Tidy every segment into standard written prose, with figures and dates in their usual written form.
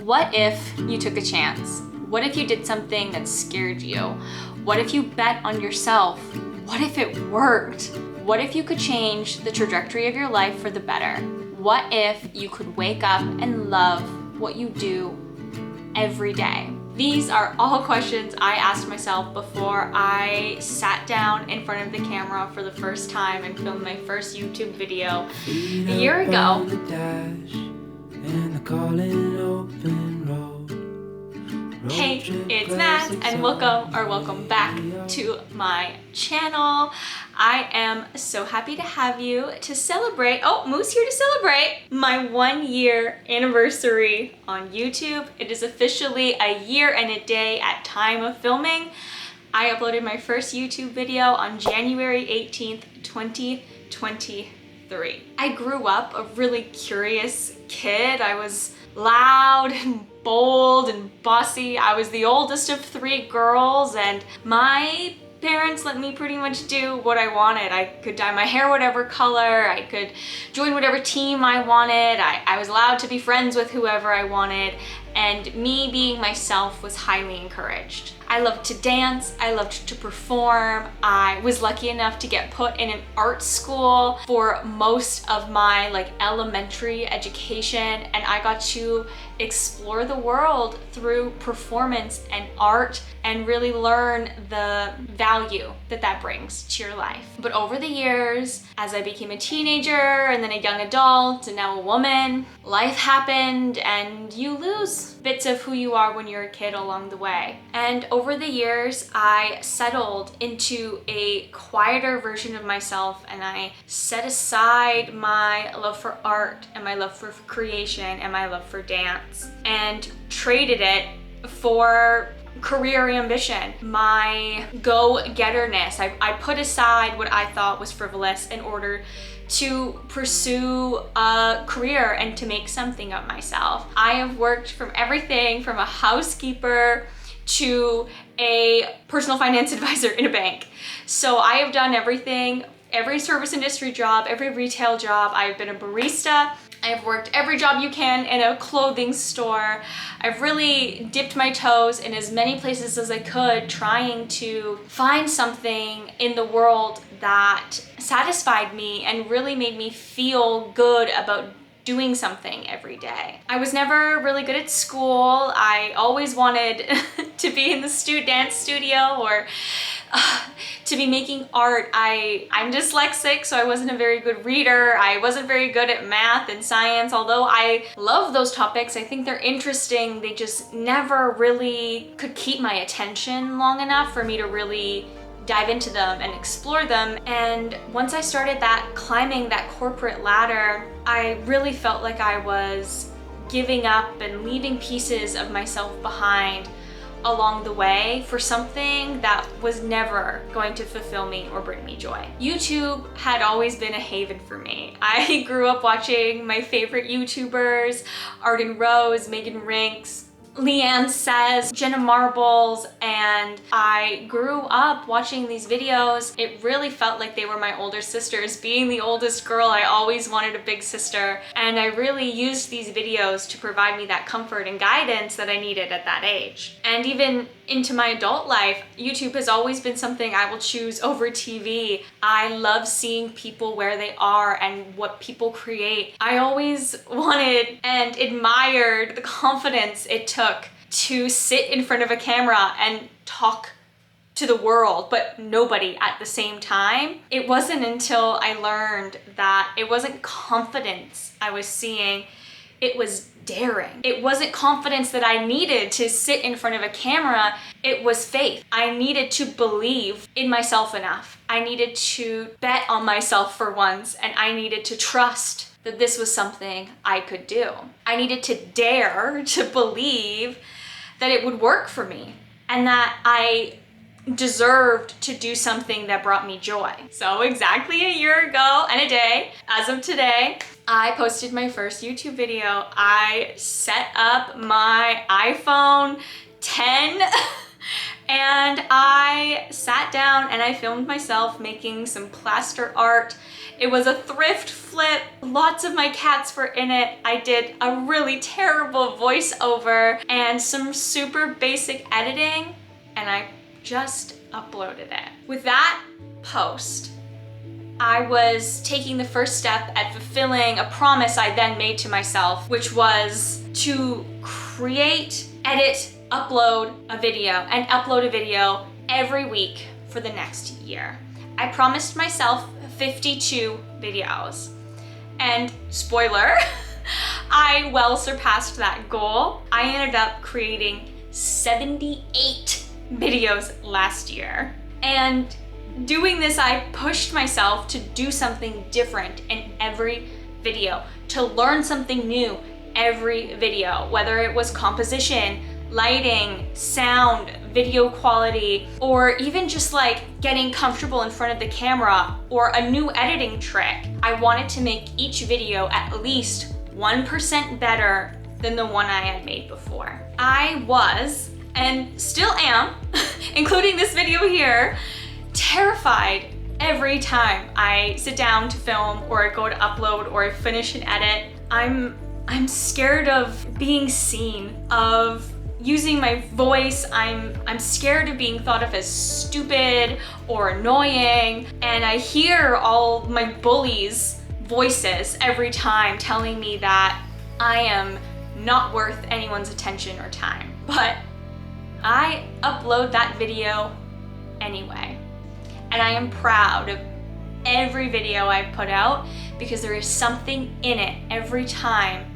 What if you took a chance? What if you did something that scared you? What if you bet on yourself? What if it worked? What if you could change the trajectory of your life for the better? What if you could wake up and love what you do every day? These are all questions I asked myself before I sat down in front of the camera for the first time and filmed my first YouTube video a year ago. Hey, it's Matt, and welcome back to my channel. I am so happy to have you to celebrate, Moose here to celebrate my 1 year anniversary on YouTube. It is officially a year and a day at time of filming. I uploaded my first YouTube video on January 18th, 2023. I grew up a really curious kid. I was loud and bold and bossy. I was the oldest of 3 girls, and my parents let me pretty much do what I wanted. I could dye my hair whatever color, I could join whatever team I wanted, I was allowed to be friends with whoever I wanted, and me being myself was highly encouraged. I loved to dance, I loved to perform. I was lucky enough to get put in an art school for most of my elementary education, and I got to explore the world through performance and art and really learn the value that that brings to your life. But over the years, as I became a teenager and then a young adult and now a woman, life happened and you lose bits of who you are when you're a kid along the way. And over the years, I settled into a quieter version of myself, and I set aside my love for art and my love for creation and my love for dance and traded it for career ambition, my go-getterness. I put aside what I thought was frivolous in order to pursue a career and to make something of myself. I have worked from everything from a housekeeper to a personal finance advisor in a bank. So I have done everything, every service industry job, every retail job. I've been a barista. I've worked every job you can in a clothing store. I've really dipped my toes in as many places as I could, trying to find something in the world that satisfied me and really made me feel good about doing something every day. I was never really good at school. I always wanted to be in the dance studio or to be making art. I'm dyslexic, so I wasn't a very good reader. I wasn't very good at math and science. Although I love those topics, I think they're interesting, they just never really could keep my attention long enough for me to really dive into them and explore them. And once I started climbing that corporate ladder, I really felt like I was giving up and leaving pieces of myself behind along the way for something that was never going to fulfill me or bring me joy. YouTube had always been a haven for me. I grew up watching my favorite YouTubers, Arden Rose, Megan Rinks, Leanne Says, Jenna Marbles, and I grew up watching these videos. It really felt like they were my older sisters. Being the oldest girl, I always wanted a big sister, and I really used these videos to provide me that comfort and guidance that I needed at that age. And even into my adult life, YouTube has always been something I will choose over TV. I love seeing people where they are and what people create. I always wanted and admired the confidence it took to sit in front of a camera and talk to the world, but nobody at the same time. It wasn't until I learned that it wasn't confidence I was seeing, it was daring. It wasn't confidence that I needed to sit in front of a camera, it was faith. I needed to believe in myself enough. I needed to bet on myself for once, and I needed to trust that this was something I could do. I needed to dare to believe that it would work for me and that I deserved to do something that brought me joy. So exactly a year ago and a day, as of today, I posted my first YouTube video. I set up my iPhone 10 and I sat down and I filmed myself making some plaster art It was a thrift flip. Lots of my cats were in it. I did a really terrible voiceover and some super basic editing, and I just uploaded it. With that post, I was taking the first step at fulfilling a promise I then made to myself, which was to create, edit, upload a video every week for the next year. I promised myself 52 videos. And spoiler, I well surpassed that goal. I ended up creating 78 videos last year. And doing this, I pushed myself to do something different in every video, to learn something new every video, whether it was composition, lighting, sound, video quality, or even just like getting comfortable in front of the camera or a new editing trick. I wanted to make each video at least 1% better than the one I had made before. I was, and still am, including this video here, terrified every time I sit down to film or I go to upload or I finish an edit. I'm scared of being seen, of using my voice. I'm scared of being thought of as stupid or annoying, and I hear all my bullies' voices every time telling me that I am not worth anyone's attention or time. But I upload that video anyway. And I am proud of every video I put out because there is something in it every time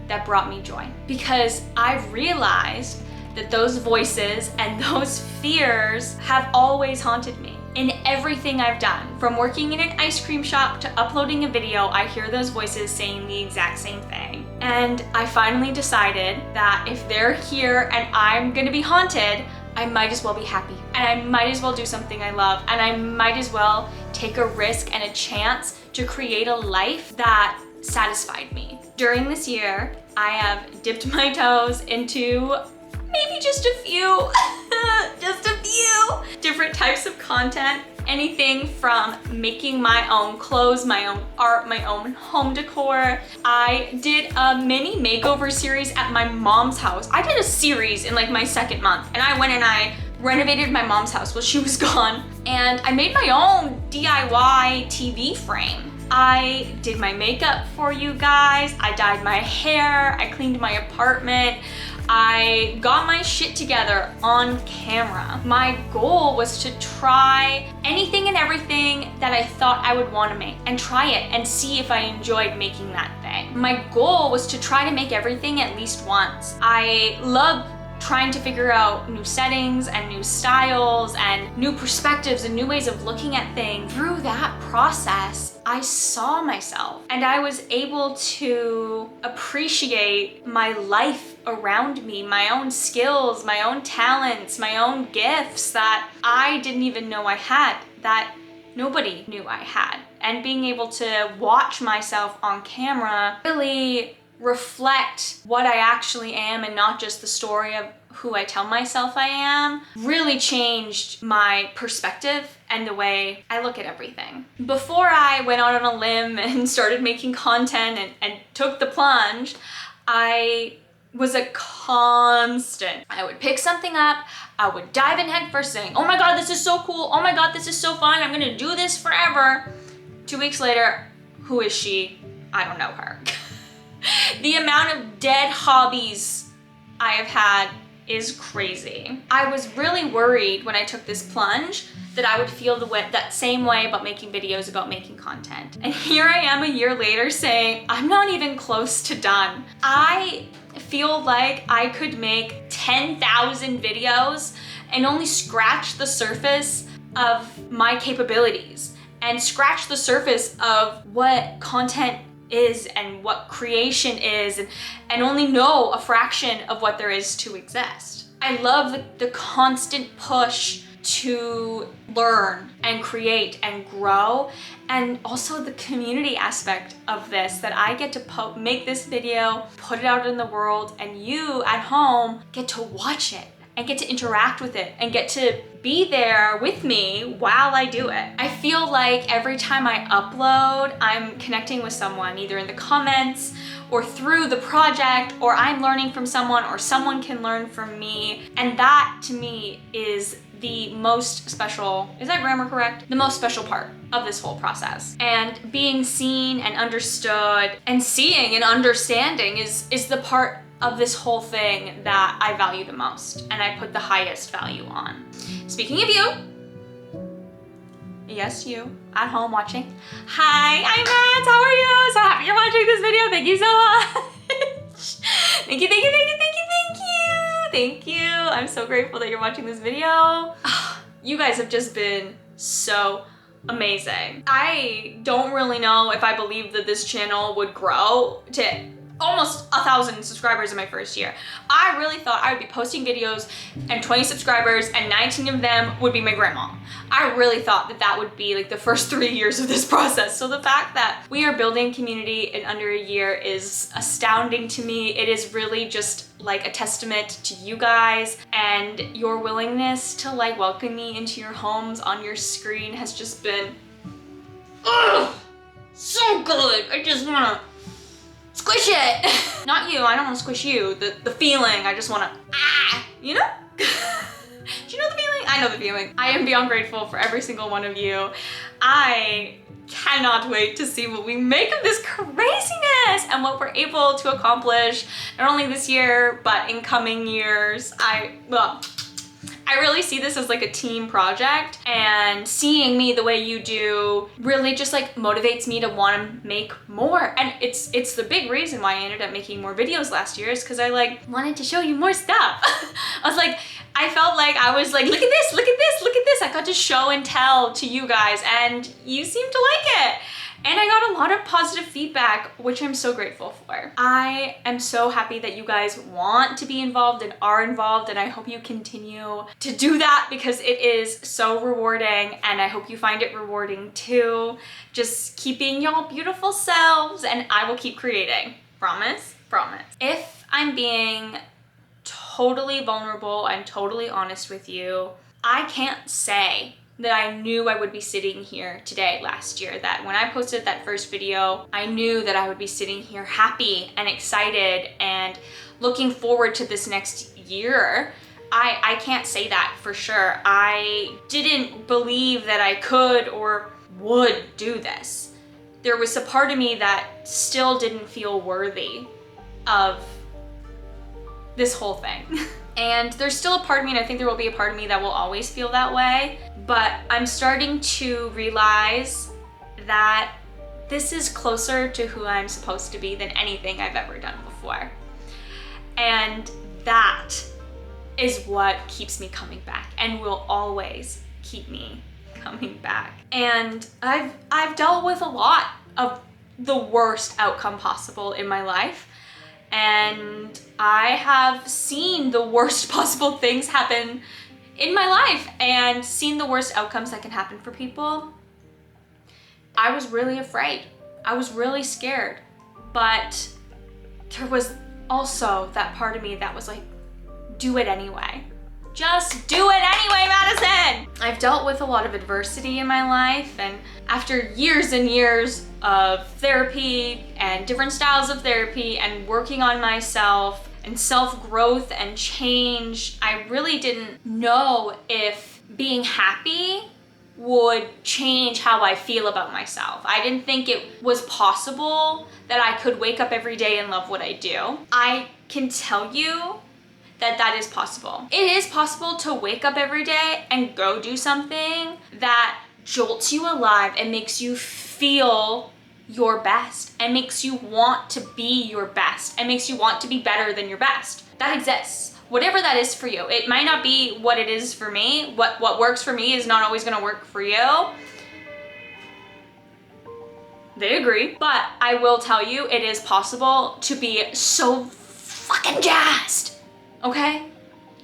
that brought me joy. Because I've realized that those voices and those fears have always haunted me. In everything I've done, from working in an ice cream shop to uploading a video, I hear those voices saying the exact same thing. And I finally decided that if they're here and I'm gonna be haunted, I might as well be happy, and I might as well do something I love, and I might as well take a risk and a chance to create a life that satisfied me. During this year, I have dipped my toes into maybe just a few different types of content. Anything from making my own clothes, my own art, my own home decor. I did a mini makeover series at my mom's house. I did a series in like my second month, and I went and I renovated my mom's house while she was gone, and I made my own DIY TV frame. I did my makeup for you guys. I dyed my hair. I cleaned my apartment. I got my shit together on camera. My goal was to try anything and everything that I thought I would want to make and try it and see if I enjoyed making that thing. My goal was to try to make everything at least once. I love trying to figure out new settings and new styles and new perspectives and new ways of looking at things. Through that process, I saw myself and I was able to appreciate my life around me, my own skills, my own talents, my own gifts that I didn't even know I had, that nobody knew I had. And being able to watch myself on camera really reflect what I actually am and not just the story of who I tell myself I am, really changed my perspective and the way I look at everything. Before I went out on a limb and started making content and took the plunge, I was a constant. I would pick something up, I would dive in head first saying, oh my God, this is so cool. Oh my God, this is so fun. I'm gonna do this forever. 2 weeks later, who is she? I don't know her. The amount of dead hobbies I have had is crazy. I was really worried when I took this plunge that I would feel that same way about making videos, about making content. And here I am a year later saying, I'm not even close to done. I feel like I could make 10,000 videos and only scratch the surface of my capabilities and scratch the surface of what content is and what creation is, and only know a fraction of what there is to exist. I love the constant push to learn and create and grow, and also the community aspect of this, that I get to make this video, put it out in the world, and you at home get to watch it and get to interact with it and get to be there with me while I do it. I feel like every time I upload, I'm connecting with someone, either in the comments or through the project, or I'm learning from someone, or someone can learn from me. And that to me is the most special, is that grammar correct? The most special part of this whole process. And being seen and understood, and seeing and understanding is the part of this whole thing that I value the most and I put the highest value on. Speaking of you, yes, you at home watching. Hi, I'm Matt, how are you? So happy you're watching this video. Thank you so much. Thank you, thank you, thank you, thank you, thank you. Thank you. I'm so grateful that you're watching this video. You guys have just been so amazing. I don't really know if I believe that this channel would grow to almost 1,000 subscribers in my first year. I really thought I would be posting videos and 20 subscribers and 19 of them would be my grandma. I really thought that that would be like the first 3 years of this process. So the fact that we are building community in under a year is astounding to me. It is really just like a testament to you guys, and your willingness to like welcome me into your homes on your screen has just been so good. I just wanna squish it. Not you, I don't want to squish you. The feeling, I just want to, you know? Do you know the feeling? I know the feeling. I am beyond grateful for every single one of you. I cannot wait to see what we make of this craziness and what we're able to accomplish, not only this year, but in coming years. I really see this as like a team project, and seeing me the way you do really just like motivates me to want to make more. And it's the big reason why I ended up making more videos last year, is because I like wanted to show you more stuff. I was like, I felt like I was like, look at this, look at this, look at this. I got to show and tell to you guys, and you seem to like it. And I got a lot of positive feedback, which I'm so grateful for. I am so happy that you guys want to be involved and are involved, and I hope you continue to do that because it is so rewarding, and I hope you find it rewarding too. Just keep being your beautiful selves, and I will keep creating. Promise? Promise. If I'm being totally vulnerable and totally honest with you, I can't say that I knew I would be sitting here today last year, that when I posted that first video, I knew that I would be sitting here happy and excited and looking forward to this next year. I can't say that for sure. I didn't believe that I could or would do this. There was a part of me that still didn't feel worthy of this whole thing. And there's still a part of me, and I think there will be a part of me that will always feel that way, but I'm starting to realize that this is closer to who I'm supposed to be than anything I've ever done before. And that is what keeps me coming back and will always keep me coming back. And I've dealt with a lot of the worst outcome possible in my life. And I have seen the worst possible things happen in my life and seen the worst outcomes that can happen for people. I was really afraid. I was really scared. But there was also that part of me that was like, do it anyway. Just do it anyway, Madison! I've dealt with a lot of adversity in my life, and after years and years of therapy and different styles of therapy and working on myself and self-growth and change, I really didn't know if being happy would change how I feel about myself. I didn't think it was possible that I could wake up every day and love what I do. I can tell you that that is possible. It is possible to wake up every day and go do something that jolts you alive and makes you feel your best and makes you want to be your best and makes you want to be better than your best. That exists. Whatever that is for you. It might not be what it is for me. What works for me is not always gonna work for you. They agree. But I will tell you, it is possible to be so fucking jazzed. Okay?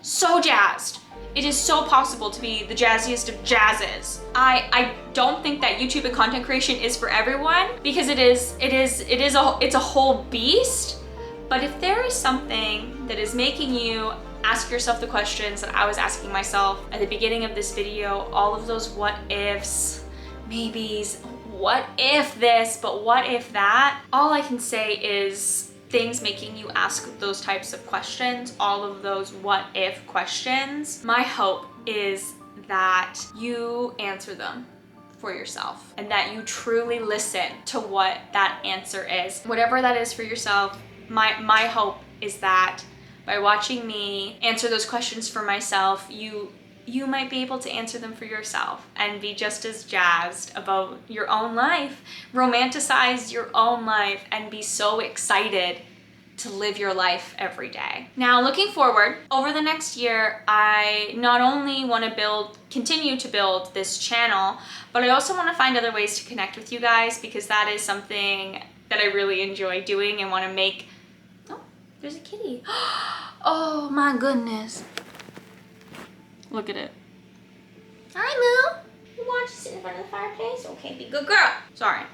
So jazzed. It is so possible to be the jazziest of jazzes. I don't think that YouTube and content creation is for everyone, because it's a whole beast. But if there is something that is making you ask yourself the questions that I was asking myself at the beginning of this video, all of those what ifs, maybes, what if this, but what if that? All I can say is things making you ask those types of questions, all of those what if questions. My hope is that you answer them for yourself and that you truly listen to what that answer is. Whatever that is for yourself, my hope is that by watching me answer those questions for myself, you might be able to answer them for yourself and be just as jazzed about your own life, romanticize your own life, and be so excited to live your life every day. Now, looking forward, over the next year, I not only want to continue to build this channel, but I also want to find other ways to connect with you guys, because that is something that I really enjoy doing and want to make. Oh, there's a kitty. Oh my goodness. Look at it. Hi, Moo. You want to sit in front of the fireplace? Okay, be a good girl. Sorry,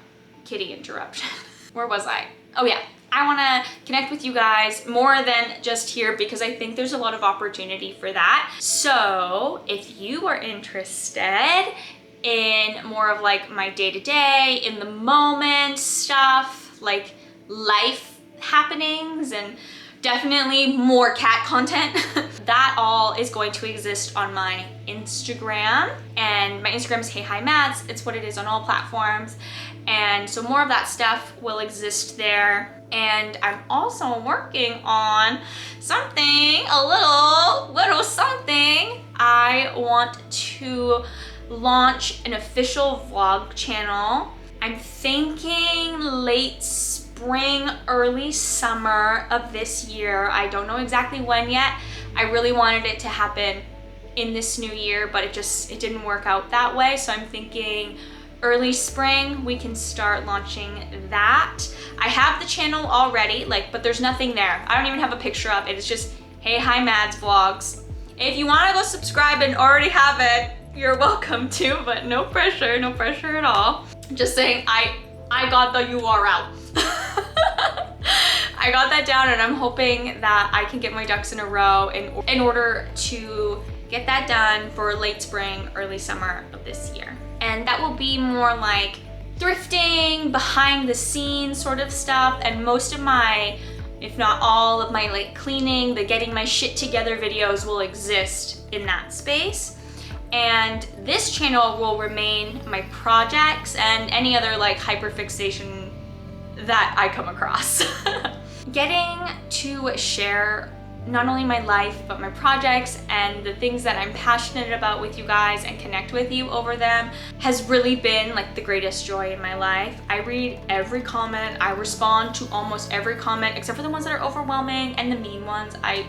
kitty interruption. Where was I? Oh yeah. I want to connect with you guys more than just here, because I think there's a lot of opportunity for that. So if you are interested in more of like my day-to-day, in the moment stuff, like life happenings, and definitely more cat content, that all is going to exist on my Instagram. And my Instagram is Heyhi Mads. It's what it is on all platforms. And so more of that stuff will exist there. And I'm also working on something, a little something. I want to launch an official vlog channel. I'm thinking late spring, early summer of this year. I don't know exactly when yet. I really wanted it to happen in this new year, but it didn't work out that way. So I'm thinking early spring, we can start launching that. I have the channel already, but there's nothing there. I don't even have a picture up. It's just Heyhi Mads Vlogs. If you want to go subscribe and already have it, you're welcome to, but no pressure at all. Just saying, I got the URL. I got that down, and I'm hoping that I can get my ducks in a row in order to get that done for late spring, early summer of this year. And that will be more like thrifting, behind the scenes sort of stuff, and most of my, if not all of my like cleaning, the getting my shit together videos will exist in that space. And this channel will remain my projects and any other like hyperfixation that I come across. Getting to share not only my life, but my projects and the things that I'm passionate about with you guys and connect with you over them has really been like the greatest joy in my life. I read every comment, I respond to almost every comment, except for the ones that are overwhelming and the mean ones. I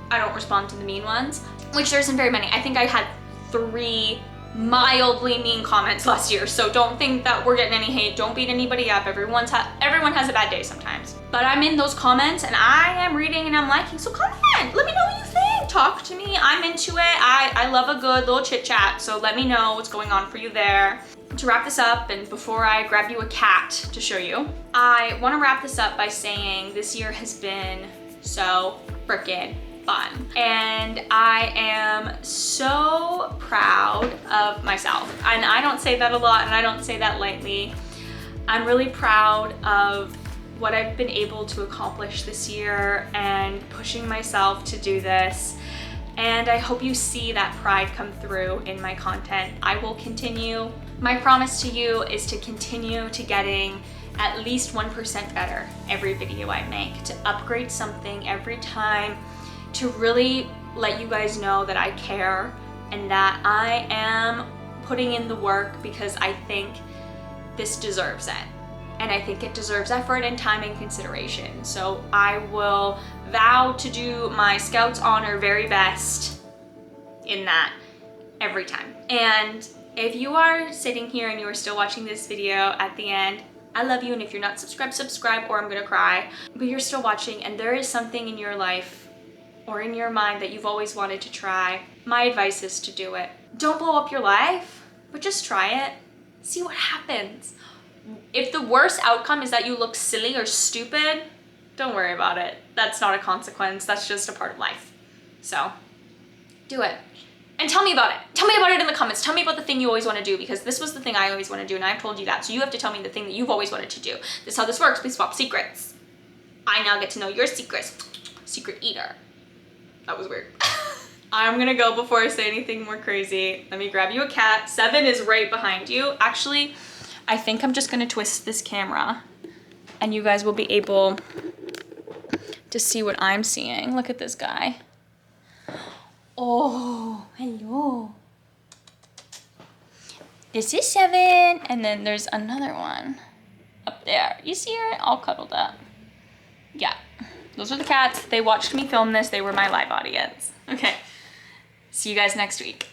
don't respond to the mean ones, which there isn't very many. I think I had 3 mildly mean comments last year, so don't think that we're getting any hate. Don't beat anybody up. Everyone has a bad day sometimes. But I'm in those comments and I am reading and I'm liking, so comment. Let me know what you think. Talk to me. I'm into it. I love a good little chit chat, so let me know what's going on for you there. To wrap this up, and before I grab you a cat to show you, I want to wrap this up by saying this year has been so freaking fun. And I am so proud of myself. And I don't say that a lot, and I don't say that lightly. I'm really proud of what I've been able to accomplish this year and pushing myself to do this. And I hope you see that pride come through in my content. I will continue. My promise to you is to continue to getting at least 1% better every video I make, to upgrade something every time, to really let you guys know that I care and that I am putting in the work, because I think this deserves it. And I think it deserves effort and time and consideration. So I will vow to do my Scout's honor very best in that every time. And if you are sitting here and you are still watching this video at the end, I love you. And if you're not subscribed, subscribe, or I'm gonna cry. But you're still watching and there is something in your life or in your mind that you've always wanted to try, my advice is to do it. Don't blow up your life, but just try it. See what happens. If the worst outcome is that you look silly or stupid, Don't worry about it. That's not a consequence. That's just a part of life. So do it. And tell me about it. Tell me about it in the comments. Tell me about the thing you always want to do, because this was the thing I always want to do, and I've told you that. So you have to tell me the thing that you've always wanted to do. This is how this works. We swap secrets. I now get to know your secrets. Secret eater. That was weird. I'm gonna go before I say anything more crazy. Let me grab you a cat. 7 is right behind you. Actually, I think I'm just gonna twist this camera and you guys will be able to see what I'm seeing. Look at this guy. Oh, hello. This is 7, and then there's another one up there. You see her all cuddled up. Yeah, those are the cats. They watched me film this. They were my live audience. Okay, see you guys next week.